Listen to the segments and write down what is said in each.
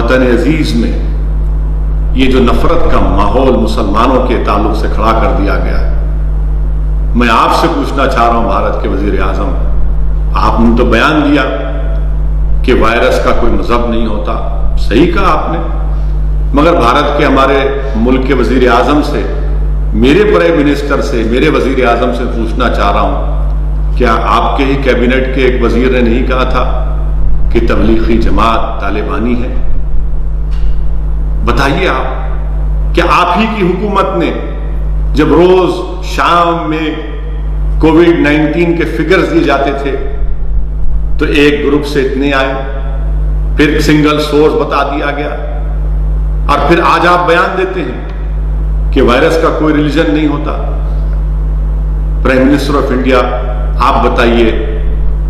وطن عزیز میں یہ جو نفرت کا ماحول مسلمانوں کے تعلق سے کھڑا کر دیا گیا ہے، میں آپ سے پوچھنا چاہ رہا ہوں بھارت کے وزیر اعظم، آپ نے تو بیان دیا کہ وائرس کا کوئی مذہب نہیں ہوتا، صحیح کہا آپ نے، مگر بھارت کے ہمارے ملک کے وزیر اعظم سے، میرے پرائم منسٹر سے، میرے وزیر اعظم سے پوچھنا چاہ رہا ہوں، کیا آپ کے ہی کیبنٹ کے ایک وزیر نے نہیں کہا تھا کہ تبلیغی جماعت طالبانی ہے؟ بتائیے آپ، کیا آپ ہی کی حکومت نے جب روز شام میں کووڈ-19 کے فگرز دیے جاتے تھے تو ایک گروپ سے اتنے آئے، پھر سنگل سورس بتا دیا گیا، اور پھر آج آپ بیان دیتے ہیں کہ وائرس کا کوئی ریلیجن نہیں ہوتا؟ پرائم منسٹر آف انڈیا، آپ بتائیے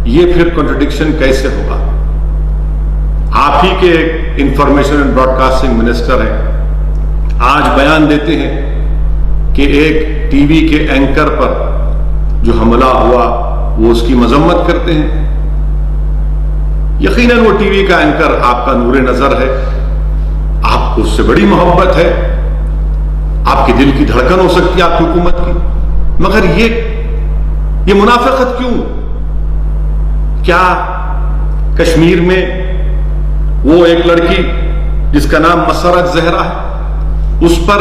یہ پھر کنٹرڈکشن کیسے ہوگا؟ آپ ہی کے information and broadcasting minister ہیں، آج بیان دیتے ہیں کہ ایک ٹی وی کے اینکر پر جو حملہ ہوا وہ اس کی مذمت کرتے ہیں۔ یقیناً وہ ٹی وی کا اینکر آپ کا نور نظر ہے، آپ کو اس سے بڑی محبت ہے، آپ کے دل کی دھڑکن ہو سکتی ہے آپ کی حکومت کی، مگر یہ منافقت کیوں؟ کیا کشمیر میں وہ ایک لڑکی جس کا نام مسرت زہرا ہے، اس پر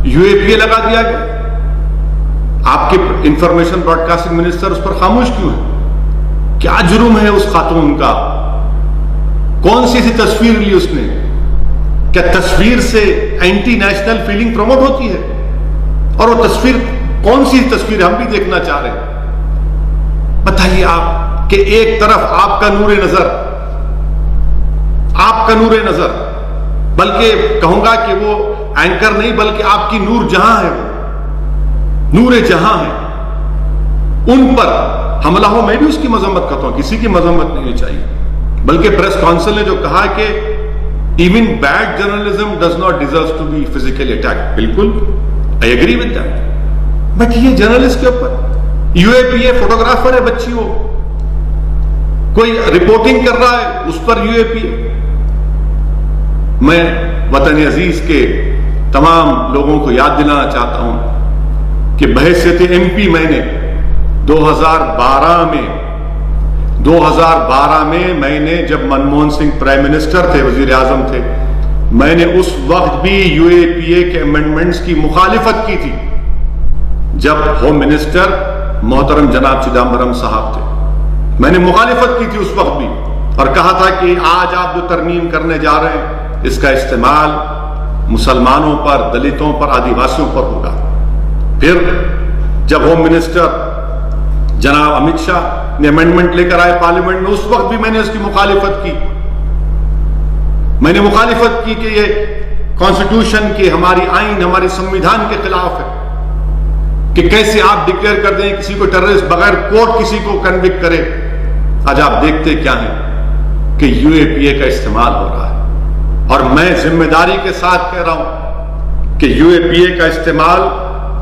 UAPA لگا دیا گیا؟ آپ کے انفارمیشن براڈ کاسٹنگ منسٹر اس پر خاموش کیوں ہے؟ کیا جرم ہے اس خاتون کا؟ کون سی ایسی تصویر لی اس نے؟ کیا تصویر سے اینٹی نیشنل فیلنگ پروموٹ ہوتی ہے؟ اور وہ تصویر کون سی تصویر ہم بھی دیکھنا چاہ رہے ہیں؟ بتائیے آپ کہ ایک طرف آپ کا نور نظر، بلکہ کہوں گا کہ وہ اینکر نہیں بلکہ آپ کی نور جہاں ہے، وہ نور جہاں ہے، ان پر حملہ ہو، میں بھی اس کی مذمت کرتا ہوں، کسی کی مذمت نہیں چاہیے، بلکہ پریس کونسل نے جو کہا کہ even bad journalism does not deserve to be physically attacked، بالکل I agree with that، but یہ جرنلسٹ کے اوپر UAPA، فوٹوگرافر ہے بچی، وہ کوئی رپورٹنگ کر رہا ہے اس پر UAPA۔ میں وطن عزیز کے تمام لوگوں کو یاد دلانا چاہتا ہوں کہ بحیثیت MP میں نے 2012 میں میں نے جب منموہن سنگھ پرائم منسٹر تھے، وزیر اعظم تھے، میں نے اس وقت بھی UAPA کے امینڈمنٹس کی مخالفت کی تھی، جب ہوم منسٹر محترم جناب چدمبرم صاحب تھے، میں نے مخالفت کی تھی اس وقت بھی، اور کہا تھا کہ آج آپ جو ترمیم کرنے جا رہے ہیں اس کا استعمال مسلمانوں پر، دلتوں پر، آدیواسیوں پر ہوگا۔ پھر جب ہوم منسٹر جناب امت شاہ نے امینڈمنٹ لے کر آئے پارلیمنٹ میں، اس وقت بھی میں نے اس کی مخالفت کی، میں نے مخالفت کی کہ یہ کانسٹیٹیوشن کے، ہماری آئین، ہمارے سمویدھان کے خلاف ہے کہ کیسے آپ ڈکلیئر کر دیں کسی کو ٹیررسٹ، بغیر کورٹ کسی کو کنوکٹ کرے۔ آج آپ دیکھتے کیا ہیں کہ UAPA کا استعمال ہو رہا ہے، اور میں ذمہ داری کے ساتھ کہہ رہا ہوں کہ UAPA کا استعمال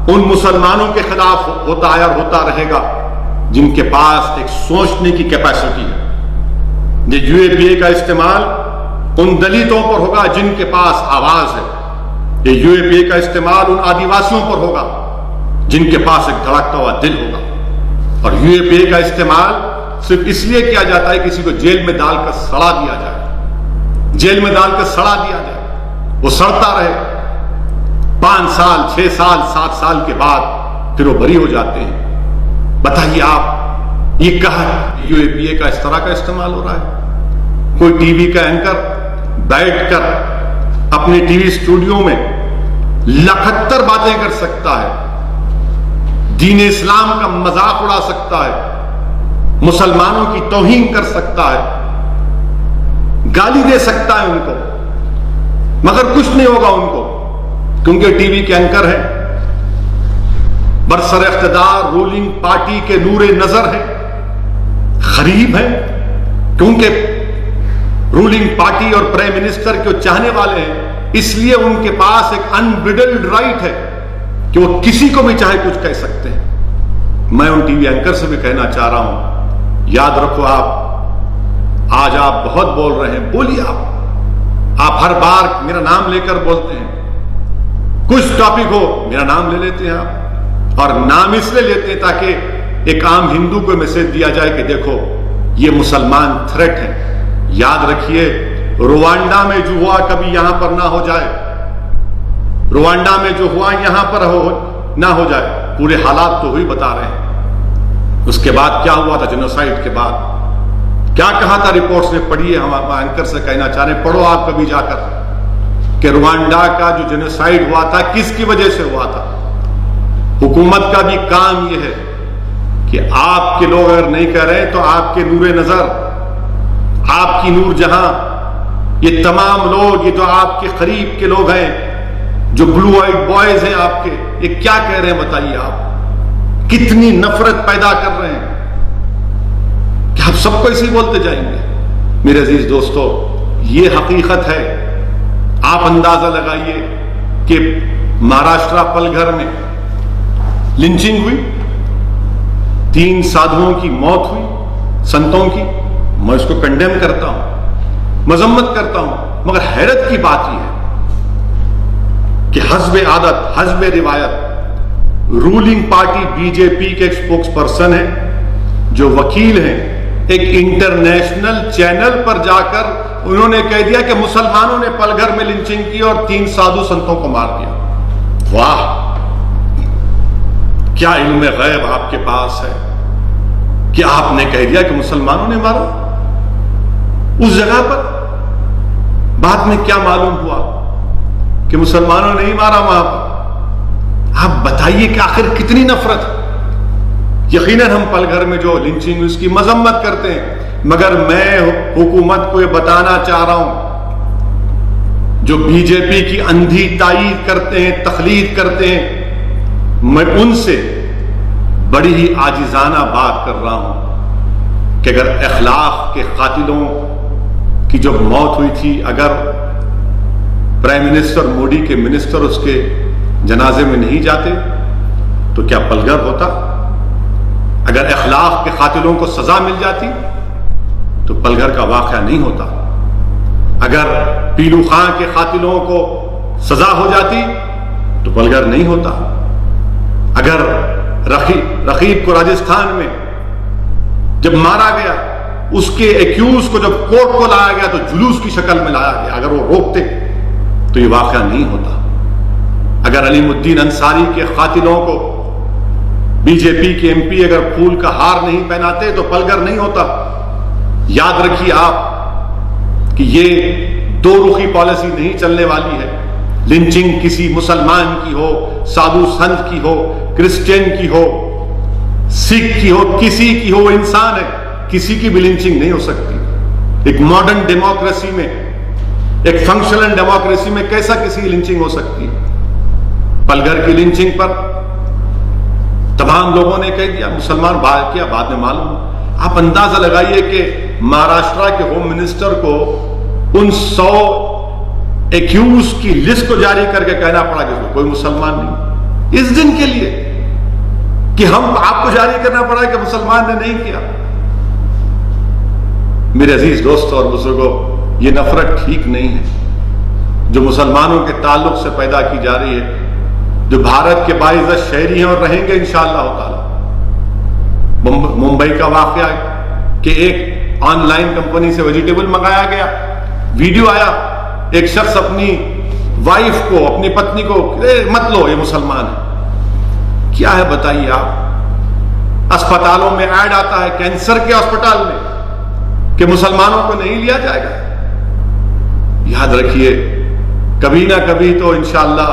ان مسلمانوں کے خلاف ہوتا ہے اور ہوتا رہے گا جن کے پاس ایک سوچنے کی کیپیسٹی ہے۔ یہ UAPA کا استعمال ان دلتوں پر ہوگا جن کے پاس آواز ہے، یہ UAPA کا استعمال ان آدیواسیوں پر ہوگا جن کے پاس ایک دھڑکتا ہوا دل ہوگا، اور UAPA کا استعمال صرف اس لیے کیا جاتا ہے کسی کو جیل میں ڈال کر سڑا دیا جائے، جیل میں ڈال کر سڑا دیا جائے، وہ سڑتا رہے 5 سال 6 سال 7 سال کے بعد پھر وہ بری ہو جاتے ہیں۔ بتائیے آپ یہ کہا UAPA کا اس طرح کا استعمال ہو رہا ہے؟ کوئی ٹی وی کا اینکر بیٹھ کر اپنے ٹی وی اسٹوڈیو میں 71 باتیں کر سکتا ہے، دین اسلام کا مذاق اڑا سکتا ہے، مسلمانوں کی توہین کر سکتا ہے، گالی دے سکتا ہے ان کو، مگر کچھ نہیں ہوگا ان کو، کیونکہ ٹی وی کے اینکر ہے، برسر اقتدار رولنگ پارٹی کے نور نظر ہے، غریب ہے، کیونکہ رولنگ پارٹی اور پرائم منسٹر کے چاہنے والے ہیں، اس لیے ان کے پاس ایک انبریڈلڈ رائٹ ہے کہ وہ کسی کو بھی چاہے کچھ کہہ سکتے ہیں۔ میں ان ٹی وی اینکر سے بھی کہنا چاہ رہا ہوں، یاد رکھو، آپ آج آپ بہت بول رہے ہیں، بولیے، آپ ہر بار میرا نام لے کر بولتے ہیں، کچھ ٹاپک ہو میرا نام لے لیتے ہیں آپ، اور نام اس لیے لیتے ہیں تاکہ ایک عام ہندو کو میسج دیا جائے کہ دیکھو یہ مسلمان تھریٹ ہے۔ یاد رکھیے روانڈا میں جو ہوا کبھی یہاں پر نہ ہو جائے، روانڈا میں جو ہوا یہاں پر نہ ہو جائے، پورے حالات تو وہی بتا رہے ہیں۔ اس کے بعد کیا ہوا تھا جینوسائیڈ کے بعد، کیا کہا تھا رپورٹس میں، پڑھیے، ہم اینکر سے کہنا چاہ رہے ہیں پڑھو آپ کبھی جا کر کہ روانڈا کا جو جینوسائیڈ ہوا تھا کس کی وجہ سے ہوا تھا۔ حکومت کا بھی کام یہ ہے کہ آپ کے لوگ اگر نہیں کہہ رہے تو آپ کے نور نظر، آپ کی نور جہاں، یہ تمام لوگ، یہ تو آپ کے قریب کے لوگ ہیں جو بلو آئیڈ بوائز ہیں آپ کے، یہ کیا کہہ رہے ہیں بتائیے آپ، کتنی نفرت پیدا کر رہے ہیں کہ آپ سب کو اسی بولتے جائیں گے۔ میرے عزیز دوستو، یہ حقیقت ہے۔ آپ اندازہ لگائیے کہ مہاراشٹرا پلگھر میں لنچنگ ہوئی، 3 سادھوؤں کی موت ہوئی، سنتوں کی۔ میں اس کو کنڈیم کرتا ہوں، مذمت کرتا ہوں، مگر حیرت کی بات یہ ہے کہ حسب عادت، حسب روایت، رولنگ پارٹی بی جے پی کے ایک اسپوکس پرسن ہیں جو وکیل ہیں، ایک انٹرنیشنل چینل پر جا کر انہوں نے کہہ دیا کہ مسلمانوں نے پلگھر میں لنچنگ کی اور 3 سادھو سنتوں کو مار دیا۔ واہ، کیا علم غیب آپ کے پاس ہے کہ آپ نے کہہ دیا کہ مسلمانوں نے مارا اس جگہ پر؟ بعد میں کیا معلوم ہوا کہ مسلمانوں نے نہیں مارا وہاں پر۔ آپ بتائیے کہ آخر کتنی نفرت ہے۔ یقیناً ہم پلگھر میں جو لنچنگ اس کی مذمت کرتے ہیں، مگر میں حکومت کو یہ بتانا چاہ رہا ہوں جو بی جے پی کی اندھی تائید کرتے ہیں، تقلید کرتے ہیں، میں ان سے بڑی ہی عاجزانہ بات کر رہا ہوں کہ اگر اخلاق کے قاتلوں کی جو موت ہوئی تھی، اگر پرائم منسٹر مودی کے منسٹر اس کے جنازے میں نہیں جاتے تو کیا پلگھر ہوتا؟ اگر اخلاق کے قاتلوں کو سزا مل جاتی تو پلگھر کا واقعہ نہیں ہوتا۔ اگر پیلو خان کے قاتلوں کو سزا ہو جاتی تو پلگھر نہیں ہوتا۔ اگر رقیب کو راجستھان میں جب مارا گیا، اس کے ایکیوز کو جب کورٹ کو لایا گیا تو جلوس کی شکل میں لایا گیا، اگر وہ روکتے تو یہ واقعہ نہیں ہوتا۔ اگر علیم الدین انصاری کے قاتلوں کو بی جے پی کے ایم پی اگر پھول کا ہار نہیں پہناتے تو پلگھر نہیں ہوتا۔ یاد رکھیے آپ کہ یہ 2 رخی پالیسی نہیں چلنے والی ہے۔ لنچنگ کسی مسلمان کی ہو، سادھو سنت کی ہو، کرسچین کی ہو، سکھ کی ہو، کسی کی ہو، انسان ہے، کسی کی بھی لنچنگ نہیں ہو سکتی۔ ایک ماڈرن ڈیموکریسی میں، ایک فنکشنل ڈیموکریسی میں کیسا کسی کی لنچنگ ہو سکتی؟ پلگھر کی لنچنگ پر تمام لوگوں نے کہہ دیا، مسلمان باہر کیا، بعد میں معلوم۔ آپ اندازہ لگائیے کہ مہاراشٹرا کے ہوم منسٹر کو ان 100 ایکیوز کی لسٹ کو جاری کر کے کہنا پڑا کہ کوئی مسلمان نہیں، اس دن کے لیے کہ ہم آپ کو جاری کرنا پڑا کہ مسلمان نے نہیں کیا۔ میرے عزیز دوستوں اور بزرگوں، یہ نفرت ٹھیک نہیں ہے جو مسلمانوں کے تعلق سے پیدا کی جا رہی ہے، جو بھارت کے باعزت شہری ہیں اور رہیں گے انشاءاللہ تعالی۔ ممبئی کا واقعہ ہے کہ ایک آن لائن کمپنی سے ویجیٹیبل منگایا گیا، ویڈیو آیا، ایک شخص اپنی وائف کو، اپنی پتنی کو مت لو یہ مسلمان ہے۔ کیا ہے بتائیے آپ؟ اسپتالوں میں ایڈ آتا ہے کینسر کے ہسپتال میں کہ مسلمانوں کو نہیں لیا جائے گا۔ یاد رکھیے کبھی نہ کبھی تو انشاءاللہ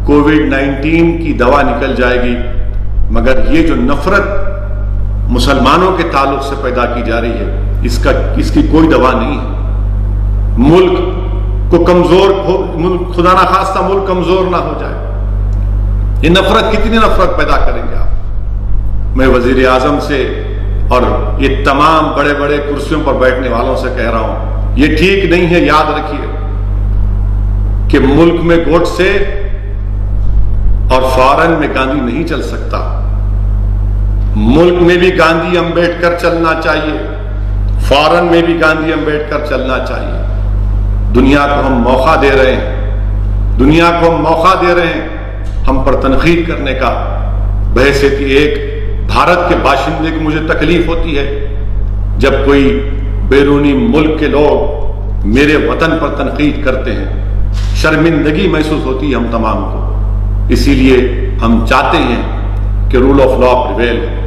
کووڈ-19 کی دوا نکل جائے گی، مگر یہ جو نفرت مسلمانوں کے تعلق سے پیدا کی جا رہی ہے، اس کی کوئی دوا نہیں ہے۔ ملک کو کمزور ہو، خدا نہ خواستہ ملک کمزور نہ ہو جائے۔ یہ نفرت کتنی نفرت پیدا کریں گے آپ؟ میں وزیر اعظم سے اور یہ تمام بڑے بڑے کرسیوں پر بیٹھنے والوں سے کہہ رہا ہوں، یہ ٹھیک نہیں ہے۔ یاد رکھیے کہ ملک میں گوٹ سے اور فارن میں گاندھی نہیں چل سکتا۔ ملک میں بھی گاندھی امبیڈکر چلنا چاہیے، فارن میں بھی گاندھی امبیڈکر چلنا چاہیے۔ دنیا کو ہم موقع دے رہے ہیں، دنیا کو ہم موقع دے رہے ہیں ہم پر تنقید کرنے کا۔ بحیثیت ایک بھارت کے باشندے کی مجھے تکلیف ہوتی ہے جب کوئی بیرونی ملک کے لوگ میرے وطن پر تنقید کرتے ہیں، شرمندگی محسوس ہوتی ہے ہم تمام کو۔ اسی لیے ہم چاہتے ہیں کہ rule of law prevail who.